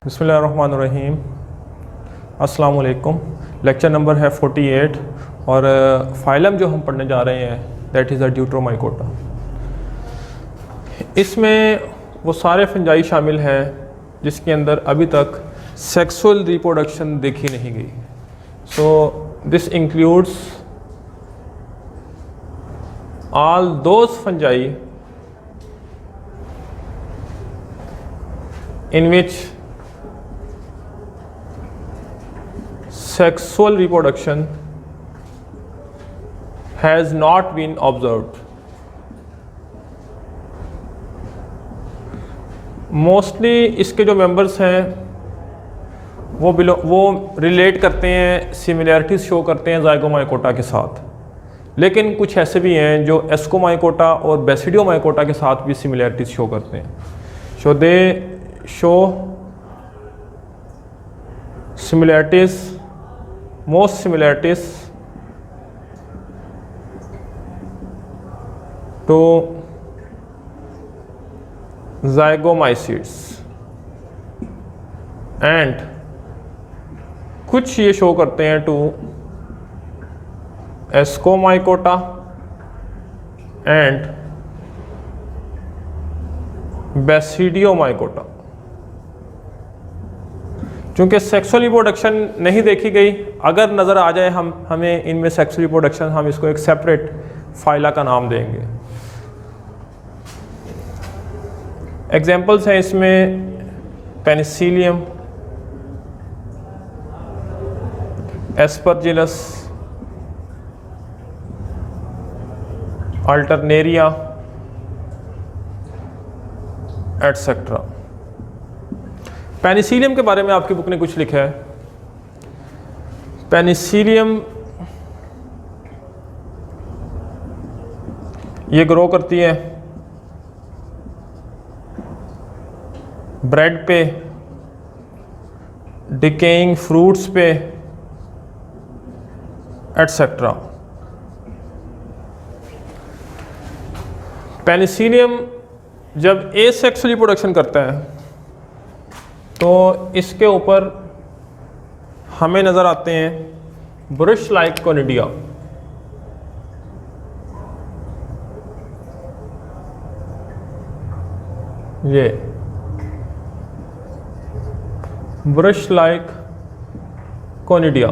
बिस्मिल्लाहिर्रहमानिर्रहीम। अस्सलाम वालेकुम। लेक्चर नंबर है 48 और फाइलम जो हम पढ़ने जा रहे हैं दैट इज़ अ ड्यूट्रोमाइकोटा। इसमें वो सारे फंजाई शामिल हैं जिसके अंदर अभी तक सेक्सुअल रिप्रोडक्शन देखी नहीं गई। So this includes all those fungi in which sexual reproduction has not been observed. Mostly इसके जो मेंबर्स हैं वो रिलेट करते हैं, सिमिलैरिटीज़ शो करते हैं ज़ाइगोमाइकोटा के साथ, लेकिन कुछ ऐसे भी हैं जो एस्कोमाइकोटा और बेसिडियोमाइकोटा के साथ भी सिमिलैरिटीज़ शो करते हैं। सो दे show similarities, most similarities to zygomycetes and कुछ ये शो करते हैं टू एस्कोमाइकोटा एंड बेसिडियोमाइकोटा। क्योंकि सेक्सुअल रिप्रोडक्शन नहीं देखी गई, अगर नज़र आ जाए हमें इनमें सेक्सुअल रिप्रोडक्शन, हम इसको एक सेपरेट फाइला का नाम देंगे। एग्जाम्पल्स हैं इसमें Penicillium, Aspergillus, Alternaria etcetera. Penicillium के बारे में आपकी बुक ने कुछ लिखा है। पेनिसिलियम ये ग्रो करती है ब्रेड पे, डिकेइंग फ्रूट्स पे एटसेट्रा। पेनिसिलियम जब एसेक्सुअल रिप्रोडक्शन करता है तो इसके ऊपर हमें नज़र आते हैं ब्रश लाइक कोनिडिया। ये ब्रश लाइक कोनिडिया,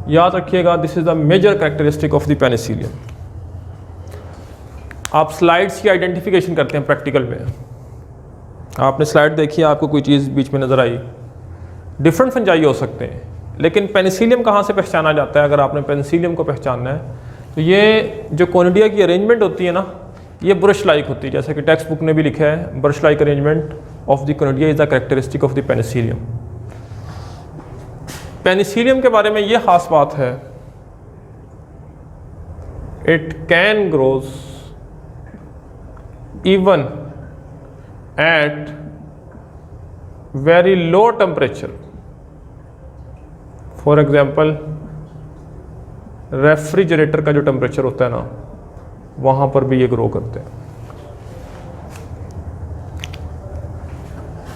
याद रखिएगा, this is the major characteristic of the penicillium. आप स्लाइड्स की आइडेंटिफिकेशन करते हैं प्रैक्टिकल में। आपने स्लाइड देखी, आपको कोई चीज़ बीच में नज़र आई, डिफरेंट फंजाई हो सकते हैं, लेकिन पेनिसिलियम कहाँ से पहचाना जाता है? अगर आपने पेनिसिलियम को पहचानना है तो ये जो कोनिडिया की अरेंजमेंट होती है ना, ये ब्रश लाइक होती है, जैसे कि टेक्स्ट बुक ने भी लिखा है, brush like arrangement of the conidia is the characteristic of the Penicillium. Penicillium के बारे में ये खास बात है, it can grows even at very low temperature. For example, refrigerator का जो टेम्परेचर होता है ना, वहां पर भी ये ग्रो करते हैं।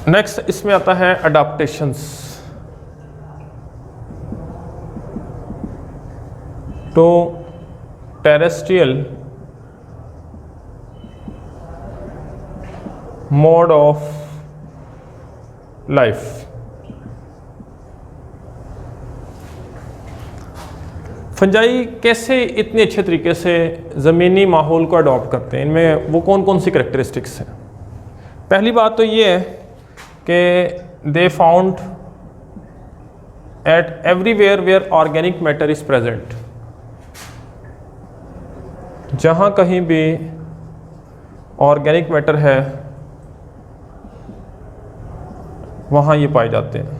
नेक्स्ट इसमें आता है adaptations to terrestrial mode of life. Fungi कैसे इतने अच्छे तरीके से ज़मीनी माहौल को अडॉप्ट करते हैं, इनमें वो कौन कौन सी करेक्टरिस्टिक्स हैं? पहली बात तो ये है कि they found at everywhere where organic matter is present. जहाँ कहीं भी ऑर्गेनिक मैटर है वहाँ ये पाए जाते हैं।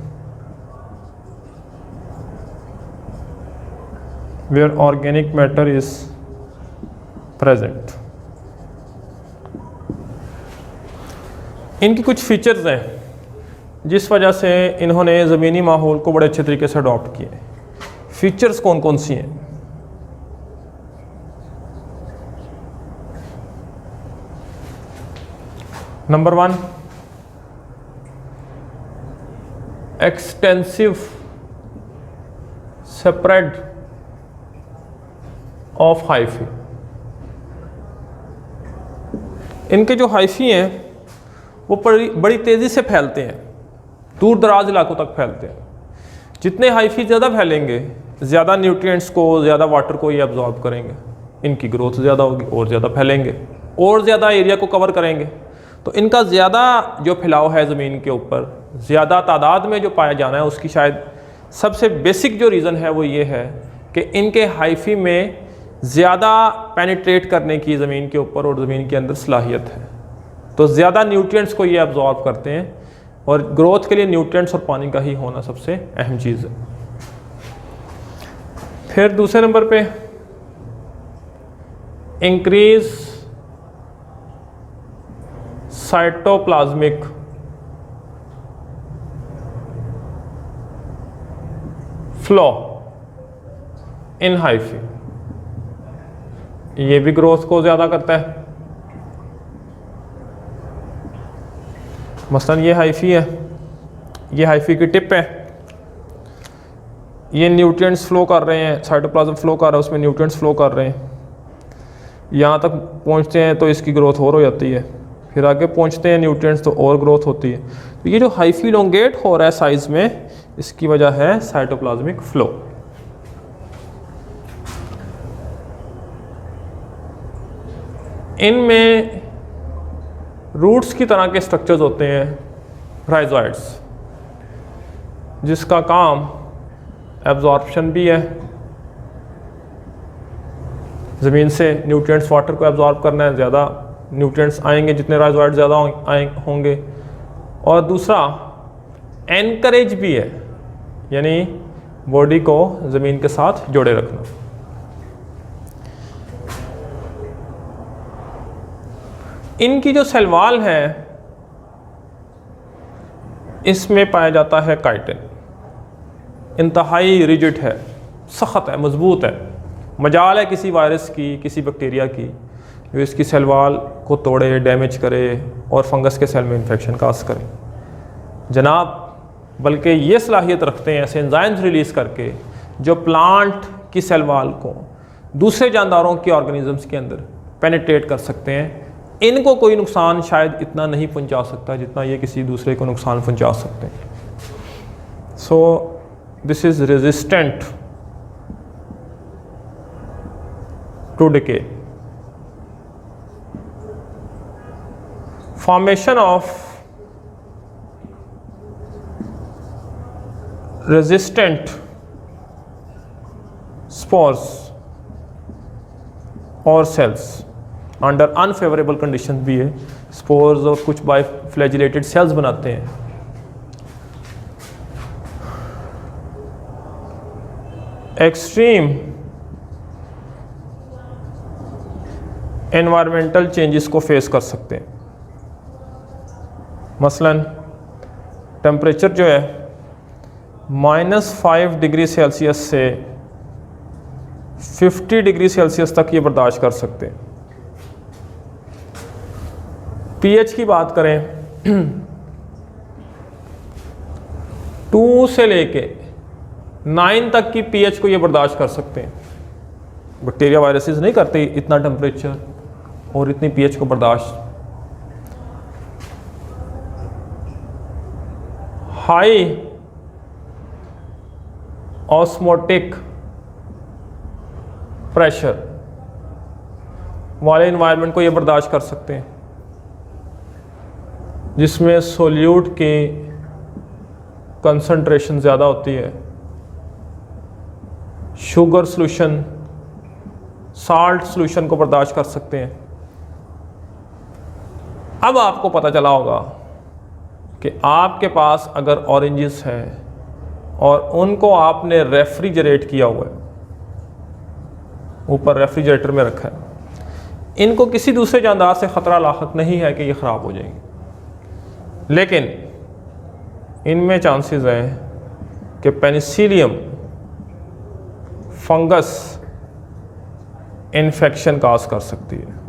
Where organic matter is present. इनकी कुछ फीचर्स हैं जिस वजह से इन्होंने ज़मीनी माहौल को बड़े अच्छे तरीके से अडॉप्ट किए। फीचर्स कौन कौन सी हैं? Number 1, extensive spread of hyphae. इनके जो हाइफी हैं वो बड़ी तेज़ी से फैलते हैं, दूर दराज इलाकों तक फैलते हैं। जितने हाइफी ज़्यादा फैलेंगे, ज़्यादा न्यूट्रिएंट्स को, ज़्यादा वाटर को ये अब्जॉर्ब करेंगे, इनकी ग्रोथ ज़्यादा होगी और ज़्यादा फैलेंगे और ज़्यादा एरिया को कवर करेंगे। तो इनका ज़्यादा जो फैलाव है ज़मीन के ऊपर, ज़्यादा तादाद में जो पाया जाना है, उसकी शायद सबसे बेसिक जो रीज़न है वो ये है कि इनके हाइफी में ज़्यादा पेनिट्रेट करने की ज़मीन के ऊपर और ज़मीन के अंदर सलाहियत है। तो ज़्यादा न्यूट्रिएंट्स को ये अब्जॉर्ब करते हैं और ग्रोथ के लिए न्यूट्रिएंट्स और पानी का ही होना सबसे अहम चीज़ है। फिर दूसरे नंबर पे increase cytoplasmic flow in hyphae. ये भी ग्रोथ को ज़्यादा करता है। मसलन ये हाइफी है, ये हाइफी की टिप है, ये न्यूट्रिएंट्स फ्लो कर रहे हैं, साइटोप्लाज्म फ्लो कर रहा है, उसमें न्यूट्रिएंट्स फ्लो कर रहे हैं। यहाँ तक पहुँचते हैं तो इसकी ग्रोथ और हो जाती है, फिर आगे पहुँचते हैं न्यूट्रिएंट्स तो और ग्रोथ होती है। तो ये जो हाइफी इलोंगेट हो रहा है साइज़ में, इसकी वजह है साइटोप्लाज्मिक फ्लो। इनमें रूट्स की तरह के स्ट्रक्चर्स होते हैं, राइजोइड्स, जिसका काम एब्जॉर्प्शन भी है, ज़मीन से न्यूट्रिएंट्स वाटर को एब्जॉर्ब करना है, ज़्यादा न्यूट्रिएंट्स आएंगे जितने राइजोइड ज़्यादा होंगे। और दूसरा एनकरेज भी है, यानी बॉडी को ज़मीन के साथ जोड़े रखना। इनकी जो सेल वॉल है, इसमें पाया जाता है काइटिन। इंतहाई रिजिड है, सख्त है, मजबूत है। मजाल है किसी वायरस की, किसी बैक्टीरिया की जो इसकी सेल वॉल को तोड़े, डैमेज करे और फंगस के सेल में इन्फेक्शन काज करे। जनाब, बल्कि ये सलाहियत रखते हैं ऐसे एंजाइम्स रिलीज़ करके जो प्लांट की सेल वॉल को दूसरे जानदारों के ऑर्गेनिजम्स के अंदर पेनिट्रेट कर सकते हैं। इनको कोई नुकसान शायद इतना नहीं पहुंचा सकता जितना ये किसी दूसरे को नुकसान पहुंचा सकते हैं। So this is resistant to decay. Formation of resistant spores और सेल्स अंडर अनफेवरेबल कंडीशन भी है। स्पोर्स और कुछ बाइफ्लैजिलेटेड सेल्स बनाते हैं। एक्सट्रीम एनवायरमेंटल चेंजेस को फेस कर सकते हैं। मसलन टेम्परेचर जो है -5 डिग्री सेल्सियस से 50 डिग्री सेल्सियस तक ये बर्दाश्त कर सकते हैं। पीएच की बात करें 2 से लेके 9 तक की पीएच को ये बर्दाश्त कर सकते हैं। बैक्टीरिया वायरसेस नहीं करते इतना टेम्परेचर और इतनी पीएच को बर्दाश्त। हाई ऑस्मोटिक प्रेशर वाले इन्वायरमेंट को ये बर्दाश्त कर सकते हैं, जिसमें सोल्यूट की कंसंट्रेशन ज़्यादा होती है। शुगर सॉल्यूशन, साल्ट सॉल्यूशन को बर्दाश्त कर सकते हैं। अब आपको पता चला होगा कि आपके पास अगर ऑरेंजेस हैं और उनको आपने रेफ्रिजरेट किया हुआ है, ऊपर रेफ्रिजरेटर में रखा है, इनको किसी दूसरे जानदार से ख़तरा लाहक नहीं है कि ये ख़राब हो जाएंगे, लेकिन इनमें चांसेस हैं कि पेनिसिलियम फंगस इन्फेक्शन काज कर सकती है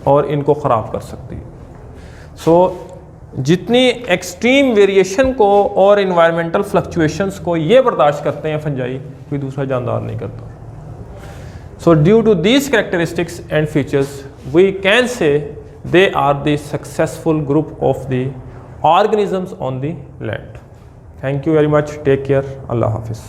और इनको ख़राब कर सकती है। सो जितनी एक्सट्रीम वेरिएशन को और इन्वायरमेंटल फ्लक्चुएशंस को ये बर्दाश्त करते हैं फंजाई, कोई दूसरा जानदार नहीं करता। So due to these characteristics and features we can say they are the successful group of the organisms on the land. Thank you very much, take care, अल्लाह हाफिज़।